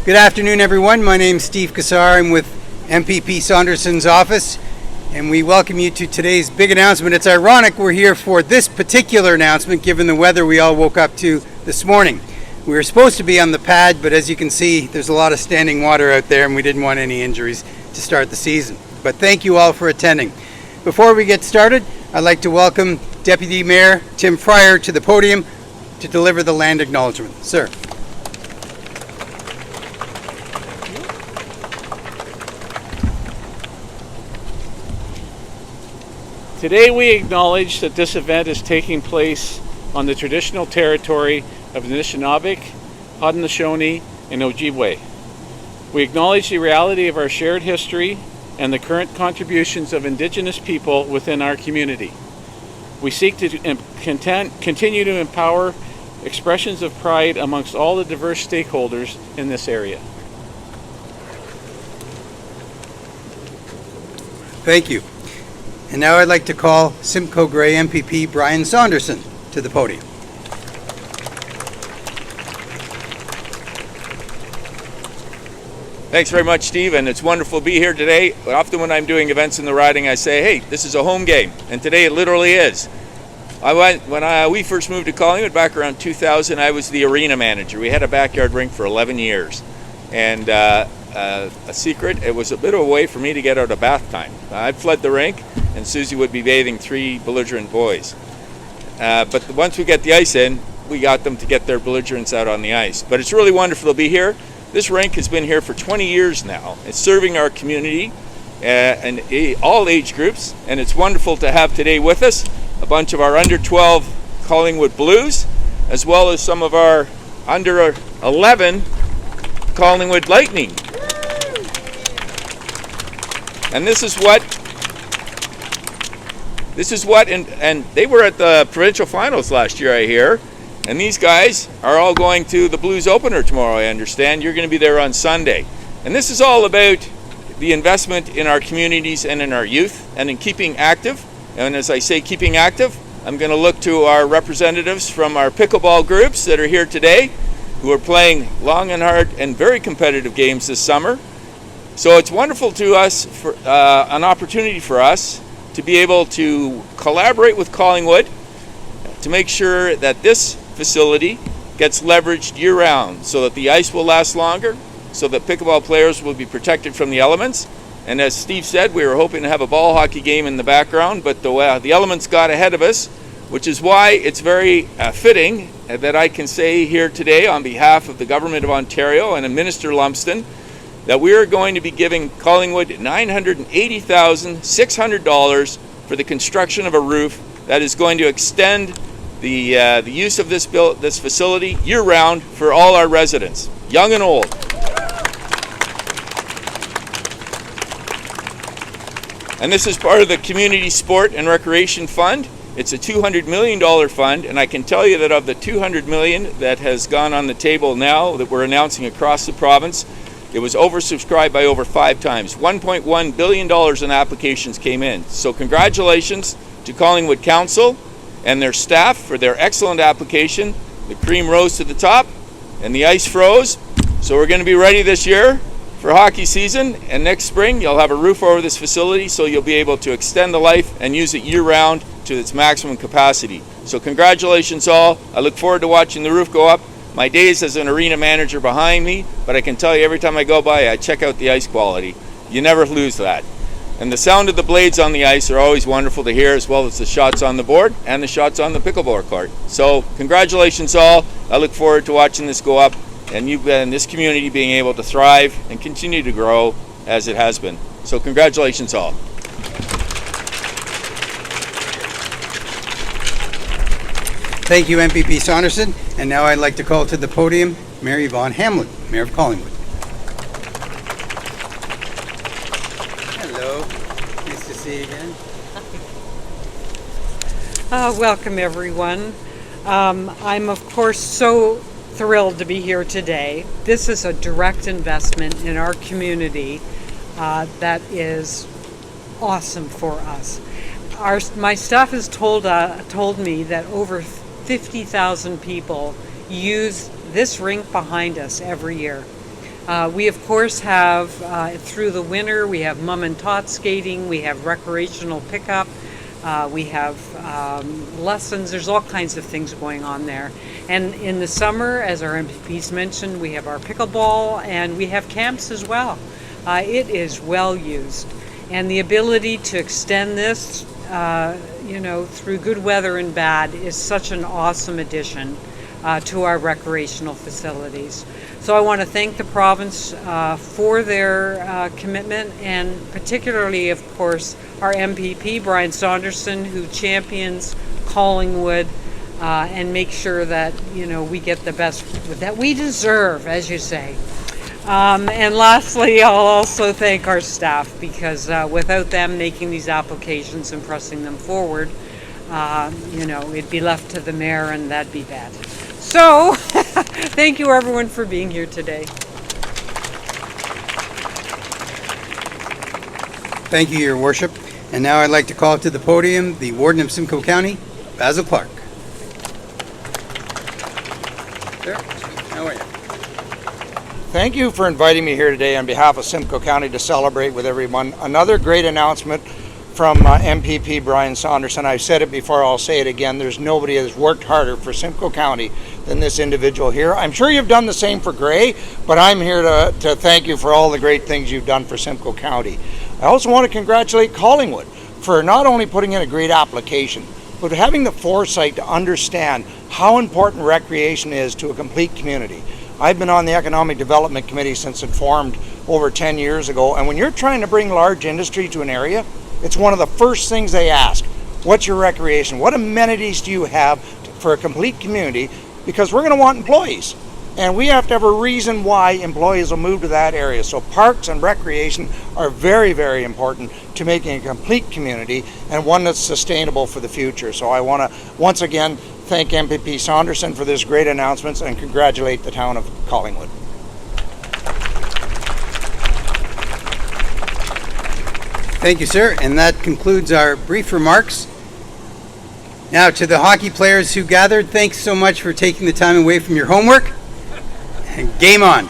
Good afternoon, everyone. My name's Steve Kassar. I'm with MPP Saunderson's office, and we welcome you to today's big announcement. It's ironic we're here for this particular announcement, given the weather we all woke up to this morning. We were supposed to be on the pad, but as you can see, there's a lot of standing water out there, and we didn't want any injuries to start the season. But thank you all for attending. Before we get started, I'd like to welcome Deputy Mayor Tim Fryer to the podium to deliver the land acknowledgement. Sir. Today we acknowledge that this event is taking place on the traditional territory of the Anishinaabe, Haudenosaunee, and Ojibwe. We acknowledge the reality of our shared history and the current contributions of Indigenous people within our community. We seek to continue to empower expressions of pride amongst all the diverse stakeholders in this area. Thank you. And now I'd like to call Simcoe Grey MPP Brian Saunderson to the podium. Thanks very much, Steve, and it's wonderful to be here today. Often when I'm doing events in the riding, I say, hey, this is a home game, and today it literally is. When we first moved to Collingwood back around 2000, I was the arena manager. We had a backyard rink for 11 years, and a secret, it was a bit of a way for me to get out of bath time. I'd flood the rink, and Susie would be bathing 3 belligerent boys. But once we get the ice in, we got them to get their belligerents out on the ice. But it's really wonderful to be here. This rink has been here for 20 years now. It's serving our community and all age groups, and it's wonderful to have today with us a bunch of our under 12 Collingwood Blues, as well as some of our under 11 Collingwood Lightning. And this is what, and they were at the provincial finals last year, I hear. And these guys are all going to the Blues opener tomorrow, I understand. You're going to be there on Sunday. And this is all about the investment in our communities and in our youth and in keeping active. And as I say keeping active, I'm going to look to our representatives from our pickleball groups that are here today, who are playing long and hard and very competitive games this summer. So it's wonderful to us, for an opportunity for us to be able to collaborate with Collingwood to make sure that this facility gets leveraged year-round so that the ice will last longer, so that pickleball players will be protected from the elements. And as Steve said, we were hoping to have a ball hockey game in the background, but the elements got ahead of us, which is why it's very fitting that I can say here today on behalf of the Government of Ontario and Minister Lumsden that we are going to be giving Collingwood $980,600 for the construction of a roof that is going to extend the use of this facility year-round for all our residents, young and old. And this is part of the Community Sport and Recreation Fund. It's a $200 million fund, and I can tell you that of the $200 million that has gone on the table now that we're announcing across the province, it was oversubscribed by over 5 times. $1.1 billion in applications came in. So congratulations to Collingwood Council and their staff for their excellent application. The cream rose to the top and the ice froze. So we're going to be ready this year for hockey season, and next spring you'll have a roof over this facility so you'll be able to extend the life and use it year-round to its maximum capacity. So congratulations all. I look forward to watching the roof go up. My days as an arena manager behind me, but I can tell you every time I go by, I check out the ice quality. You never lose that. And the sound of the blades on the ice are always wonderful to hear, as well as the shots on the board and the shots on the pickleball court. So congratulations all. I look forward to watching this go up and you and this community being able to thrive and continue to grow as it has been. So congratulations all. Thank you, MPP Saunderson. And now I'd like to call to the podium Mary Vaughan Hamlin, Mayor of Collingwood. Hello. Nice to see you again. Welcome, everyone. I'm, of course, so thrilled to be here today. This is a direct investment in our community that is awesome for us. My staff has told me that over 50,000 people use this rink behind us every year. We of course have, through the winter, we have mom and tot skating, we have recreational pickup, we have lessons, there's all kinds of things going on there. And in the summer, as our MPPs mentioned, we have our pickleball and we have camps as well. It is well used. And the ability to extend this, through good weather and bad is such an awesome addition to our recreational facilities. So I want to thank the province for their commitment, and particularly, of course, our MPP Brian Saunderson, who champions Collingwood and makes sure that we get the best that we deserve, as you say. And lastly, I'll also thank our staff, because without them making these applications and pressing them forward, it'd be left to the mayor, and that'd be bad. So, thank you everyone for being here today. Thank you, Your Worship. And now I'd like to call to the podium the Warden of Simcoe County, Basil Clark. Sir, how are you? Thank you for inviting me here today on behalf of Simcoe County to celebrate with everyone. Another great announcement from MPP Brian Saunderson. I've said it before, I'll say it again. There's nobody that's worked harder for Simcoe County than this individual here. I'm sure you've done the same for Gray, but I'm here to thank you for all the great things you've done for Simcoe County. I also want to congratulate Collingwood for not only putting in a great application, but having the foresight to understand how important recreation is to a complete community. I've been on the Economic Development Committee since it formed over 10 years ago, and when you're trying to bring large industry to an area, it's one of the first things they ask. What's your recreation? What amenities do you have for a complete community? Because we're going to want employees, and we have to have a reason why employees will move to that area. So parks and recreation are very, very important to making a complete community and one that's sustainable for the future. So I want to once again thank MPP Saunderson for this great announcements and congratulate the town of Collingwood. Thank you, sir. And that concludes our brief remarks. Now, to the hockey players who gathered, thanks so much for taking the time away from your homework. And game on.